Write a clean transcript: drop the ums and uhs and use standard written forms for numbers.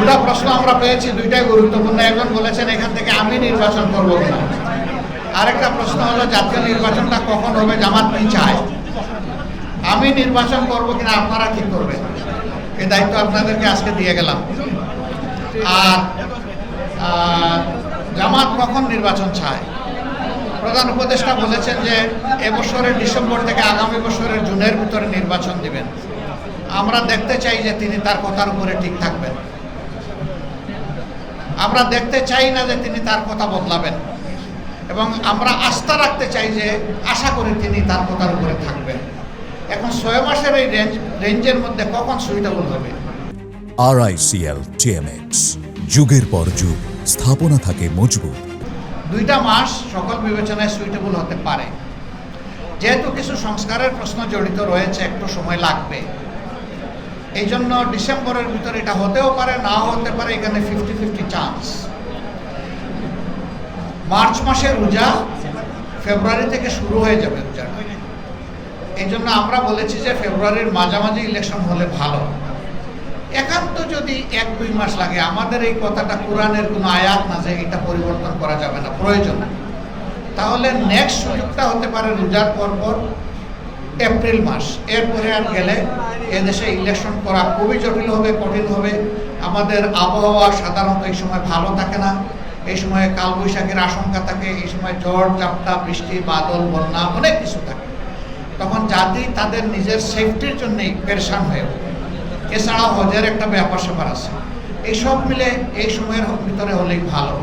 দুটা প্রশ্ন আমরা পেয়েছি, দুইটাই গুরুত্বপূর্ণ। একজন বলেছেন এখান থেকে আমি নির্বাচন করবো কিনা, আরেকটা প্রশ্ন হলো জাতীয় নির্বাচনটা কখন হবে, জামাত কি চায়। আমি নির্বাচন করবো কিনা আপনারা ঠিক করবেন, এই দায়িত্ব আপনাদেরকে আজকে দিয়ে গেলাম। আর জামাত কখন নির্বাচন চায়, প্রধান উপদেষ্টা বলেছেন যে এবছরের ডিসেম্বর থেকে আগামী বছরের জুনের ভিতরে নির্বাচন দিবেন। আমরা দেখতে চাই যে তিনি তার কথার উপরে ঠিক থাকবেন। আমরা দেখতে চাই না যে তিনি তার কথা বদলাবেন, এবং আমরা আস্থা রাখতে চাই যে আশা করি তিনি তার কথার উপরে থাকবেন। এখন 6 মাসের এই রেঞ্জের মধ্যে কখন সুইটেবল হবে। RICL TMX, যুগের পর যুগ স্থাপনা থাকে মজবুত। 2টা মাস সকল বিবেচনায় সুইটেবল হতে পারে। যেহেতু কিছু সংস্কারের প্রশ্ন জড়িত রয়েছে, একটু সময় লাগবে। এই জন্য ডিসেম্বরের ভিতরে এটা হতেও পারে, নাও হতে পারে, এখানে 50-50 চান্স। মার্চ মাসে রোজা, ফেব্রুয়ারি থেকে শুরু হয়ে যাবে রোজাটা। এই জন্য আমরা বলেছি যে ফেব্রুয়ারির মাঝামাঝি ইলেকশন হলে ভালো। একান্ত যদি 1-2 মাস লাগে, আমাদের এই কথাটা কোরআনের কোনো আয়াত না যে এটা পরিবর্তন করা যাবে না, প্রয়োজন, তাহলে নেক্সট সুযোগটা হতে পারে রোজার পর এপ্রিল মাস। এরপরে আর গেলে এদেশে ইলেকশন করা খুবই জটিল হবে, কঠিন হবে। আমাদের আবহাওয়া সাধারণত এই সময় ভালো থাকে না, এই সময় কালবৈশাখীর আশঙ্কা থাকে, এই সময় ঝড় ঝাপটা, বৃষ্টি, বাদল, বন্যা, অনেক কিছু থাকে। তখন জাতি তাদের নিজের সেফটির জন্যই পেরেশান হয়ে ওঠে। এছাড়াও হজের একটা ব্যাপার স্যাপার আছে। এইসব মিলে এই সময়ের ভিতরে হলেই ভালো।